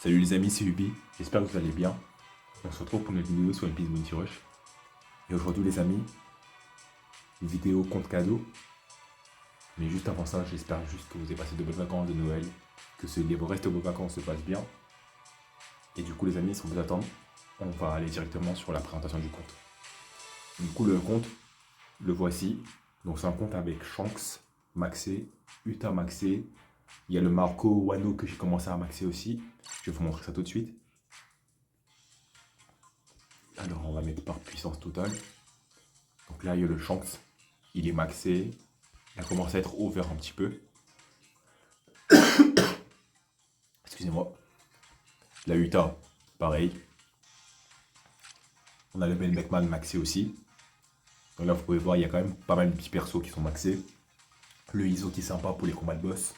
Salut les amis, c'est Ubi, j'espère que vous allez bien. On se retrouve pour une vidéo sur One Piece Bounty Rush. Et aujourd'hui les amis, une vidéo compte cadeau. Mais juste avant ça, j'espère juste que vous avez passé de bonnes vacances de Noël, que les restes de vos vacances se passent bien. Et du coup les amis, sans vous attendre, on va aller directement sur la présentation du compte. Du coup le compte, le voici. Donc c'est un compte avec Shanks maxé, Uta maxé. Il y a le Marco Wano que j'ai commencé à maxer aussi. Je vais vous montrer ça tout de suite. Alors on va mettre par puissance totale. Donc là il y a le Shanks, il est maxé. Il a commencé à être over un petit peu. Excusez-moi. La Utah, pareil. On a le Ben Beckman maxé aussi. Donc là vous pouvez voir il y a quand même pas mal de petits persos qui sont maxés. Le ISO qui est sympa pour les combats de boss.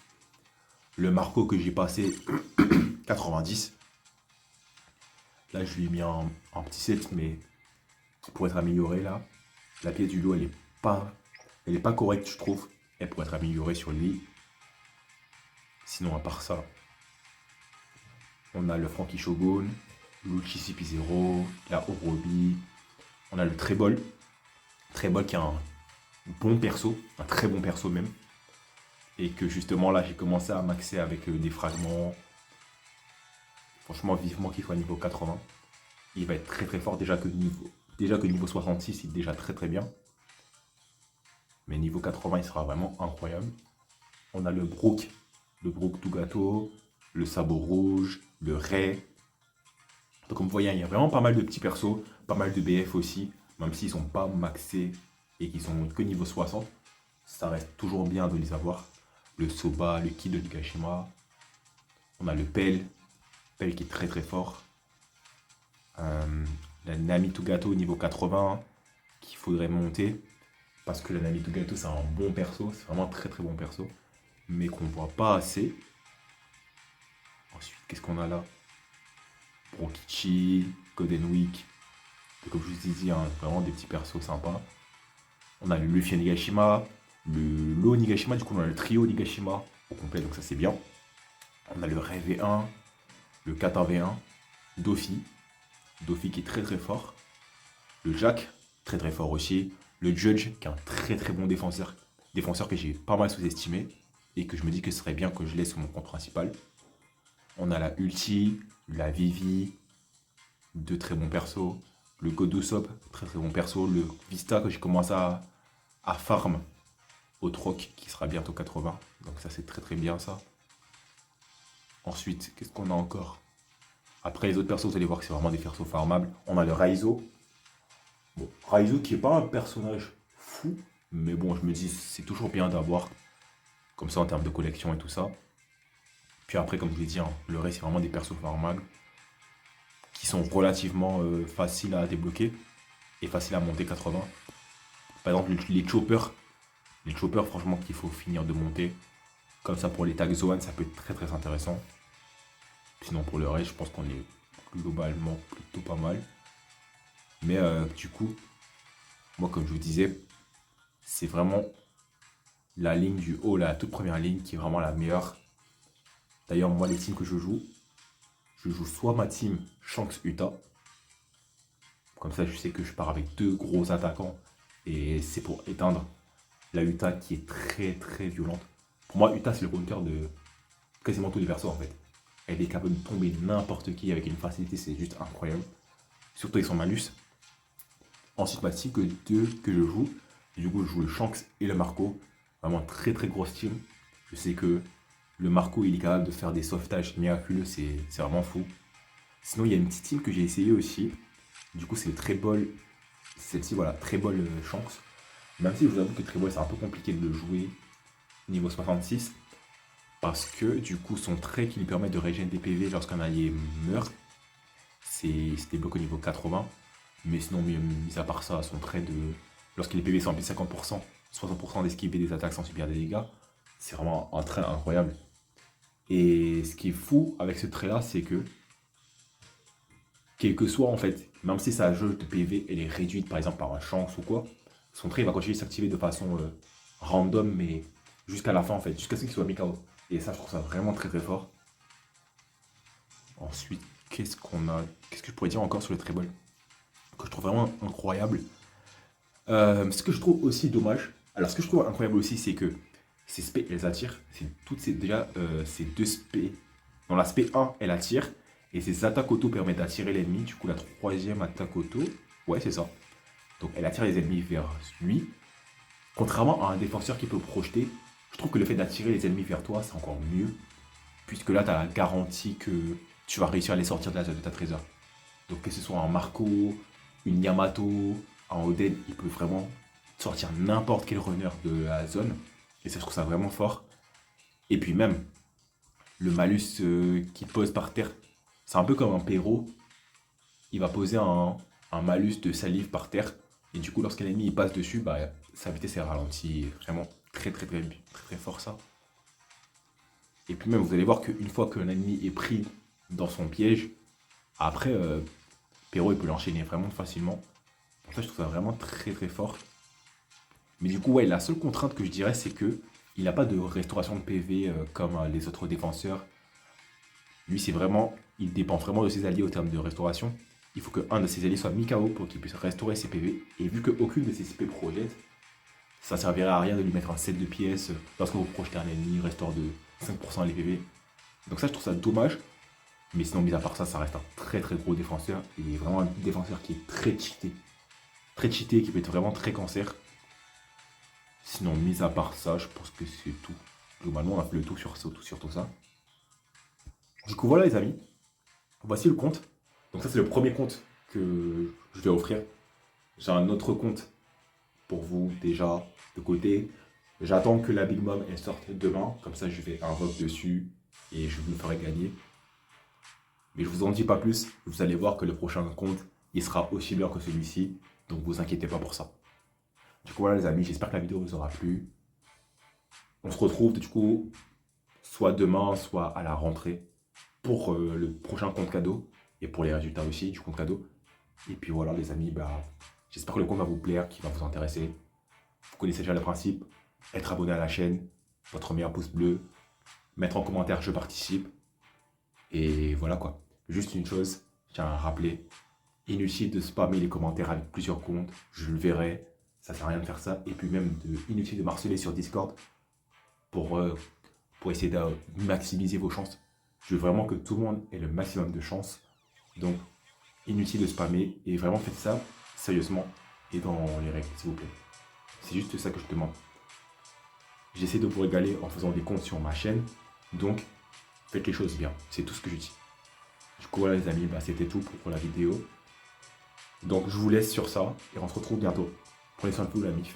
Le Marco que j'ai passé 90. Là je lui ai mis un petit set mais qui pourrait être amélioré là. La pièce du dos elle est pas correcte je trouve. Elle pourrait être améliorée sur lui. Sinon à part ça, on a le Frankie Shogun, Luchi CP0, la Orobi, on a le Trebol. Trebol qui a un bon perso, un très bon perso même. Et que justement là j'ai commencé à maxer avec des fragments. Franchement vivement qu'il soit niveau 80. Il va être très très fort déjà que niveau 66 il est déjà très très bien. Mais niveau 80 il sera vraiment incroyable. On a le Brook tout gâteau, le Sabot Rouge, le Ray. Donc comme vous voyez, il y a vraiment pas mal de petits persos, pas mal de BF aussi, même s'ils sont pas maxés et qu'ils sont que niveau 60, ça reste toujours bien de les avoir. Le Soba, le Kid de Nigashima, on a le Pell qui est très très fort. La Nami Togato niveau 80 qu'il faudrait monter parce que la Nami Togato c'est un bon perso, c'est vraiment un très très bon perso, mais qu'on voit pas assez. Ensuite, qu'est-ce qu'on a là? Brokichi, Golden Week. Comme je vous ai dit, hein, vraiment des petits persos sympas. On a le Luffy Nigashima, le Lo Nigashima, du coup on a le trio Nigashima au complet, donc ça c'est bien. On a le Ray V1, le Kata V1, Dofi qui est très très fort. Le Jack, très très fort aussi. Le Judge, qui est un très très bon défenseur que j'ai pas mal sous-estimé et que je me dis que ce serait bien que je laisse sur mon compte principal. On a la Ulti, la Vivi, deux très bons persos. Le Godosop, très très bon perso. Le Vista que j'ai commencé à farm au troc qui sera bientôt 80. Donc ça c'est très très bien ça. Ensuite, qu'est-ce qu'on a encore? Après les autres persos, vous allez voir que c'est vraiment des persos farmables. On a le Raizo. Bon, Raizo qui est pas un personnage fou, mais bon, je me dis c'est toujours bien d'avoir comme ça en termes de collection et tout ça. Puis après, comme je l'ai dit, hein, le reste c'est vraiment des persos farmables qui sont relativement faciles à débloquer et faciles à monter 80. Par exemple, les choppers, franchement, qu'il faut finir de monter. Comme ça, pour les tags Zoan, ça peut être très très intéressant. Sinon, pour le reste, je pense qu'on est globalement plutôt pas mal. Mais du coup, moi, comme je vous disais, c'est vraiment la ligne du haut, la toute première ligne qui est vraiment la meilleure. D'ailleurs, moi, les teams que je joue soit ma team Shanks Uta. Comme ça, je sais que je pars avec deux gros attaquants. Et c'est pour éteindre la Uta qui est très très violente. Pour moi, Uta, c'est le counter de quasiment tous les persos en fait. Elle est capable de tomber n'importe qui avec une facilité, c'est juste incroyable. Surtout avec son malus. Ensuite, ma team que je joue, du coup, je joue le Shanks et le Marco. Vraiment très très grosse team. Je sais que le Marco, il est capable de faire des sauvetages miraculeux, c'est vraiment fou. Sinon, il y a une petite team que j'ai essayé aussi. Du coup, c'est le Treble. Celle-ci, voilà, Treble Shanks. Même si je vous avoue que Treble, c'est un peu compliqué de le jouer niveau 66. Parce que du coup, son trait qui lui permet de régénérer des PV lorsqu'un allié meurt, c'est débloqué au niveau 80. Mais sinon, mis à part ça, son trait de. Lorsque les PV sont remplis 50%, 60% d'esquive et des attaques sans subir des dégâts, c'est vraiment un trait incroyable. Et ce qui est fou avec ce trait-là, c'est que, quel que soit en fait, même si sa jauge de PV elle est réduite par exemple par un chance ou quoi, son trait va continuer de s'activer de façon random, mais jusqu'à la fin en fait, jusqu'à ce qu'il soit mis KO. Et ça, je trouve ça vraiment très très fort. Ensuite, qu'est-ce qu'on a? Qu'est-ce que je pourrais dire encore sur le treble? Que je trouve vraiment incroyable. Ce que je trouve aussi dommage, alors ce que je trouve incroyable aussi, c'est que ces spé, elles attirent. C'est toutes ces, déjà, ces deux spé. Dans la spé 1, elle attire. Et ces attaques auto permettent d'attirer l'ennemi. Du coup, la troisième attaque auto, ouais, c'est ça. Donc, elle attire les ennemis vers lui. Contrairement à un défenseur qui peut projeter, je trouve que le fait d'attirer les ennemis vers toi, c'est encore mieux. Puisque là, tu as la garantie que tu vas réussir à les sortir de la zone de ta trésor. Donc, que ce soit un Marco, une Yamato, un Oden, il peut vraiment sortir n'importe quel runner de la zone. Et ça, je trouve ça vraiment fort. Et puis même, le malus qui pose par terre, c'est un peu comme un Perro. Il va poser un malus de salive par terre. Et du coup, lorsqu'un ennemi il passe dessus, bah, sa vitesse est ralentie. Vraiment très fort ça. Et puis même, vous allez voir qu'une fois qu'un ennemi est pris dans son piège, après, Perro il peut l'enchaîner vraiment facilement. En fait, je trouve ça vraiment très fort. Mais du coup, ouais, la seule contrainte que je dirais, c'est que il n'a pas de restauration de PV comme les autres défenseurs. Lui, c'est vraiment, il dépend vraiment de ses alliés au terme de restauration. Il faut qu'un de ses alliés soit mis KO pour qu'il puisse restaurer ses PV. Et vu qu'aucune de ses CP projette, ça servirait à rien de lui mettre un set de pièces lorsque vous projetez un ennemi, restaure de 5% les PV. Donc ça, je trouve ça dommage. Mais sinon, mis à part ça, ça reste un très gros défenseur. Et vraiment un défenseur qui est très cheaté. Très cheaté, qui peut être vraiment très cancer. Sinon, mis à part ça, je pense que c'est tout. Globalement, on a fait le tour sur tout ça. Du coup, voilà les amis. Voici le compte. Donc ça, c'est le premier compte que je vais offrir. J'ai un autre compte pour vous déjà de côté. J'attends que la Big Mom elle sorte demain. Comme ça, je vais invoque dessus et je vous le ferai gagner. Mais je vous en dis pas plus. Vous allez voir que le prochain compte, il sera aussi bien que celui-ci. Donc vous inquiétez pas pour ça. Du coup, voilà les amis, j'espère que la vidéo vous aura plu. On se retrouve du coup soit demain, soit à la rentrée pour le prochain compte cadeau et pour les résultats aussi du compte cadeau. Et puis voilà les amis, bah, j'espère que le compte va vous plaire, qu'il va vous intéresser. Vous connaissez déjà le principe, être abonné à la chaîne, votre meilleur pouce bleu, mettre en commentaire je participe. Et voilà quoi. Juste une chose, je tiens à rappeler, inutile de spammer les commentaires avec plusieurs comptes, je le verrai, ça sert à rien de faire ça. Et puis même inutile de marceler sur Discord pour essayer de maximiser vos chances. Je veux vraiment que tout le monde ait le maximum de chances. Donc, inutile de spammer. Et vraiment, faites ça sérieusement et dans les règles, s'il vous plaît. C'est juste ça que je demande. J'essaie de vous régaler en faisant des comptes sur ma chaîne. Donc, faites les choses bien. C'est tout ce que je dis. Du coup, voilà les amis, bah, c'était tout pour la vidéo. Donc, je vous laisse sur ça et on se retrouve bientôt. Prenez soin de vous, la MIF.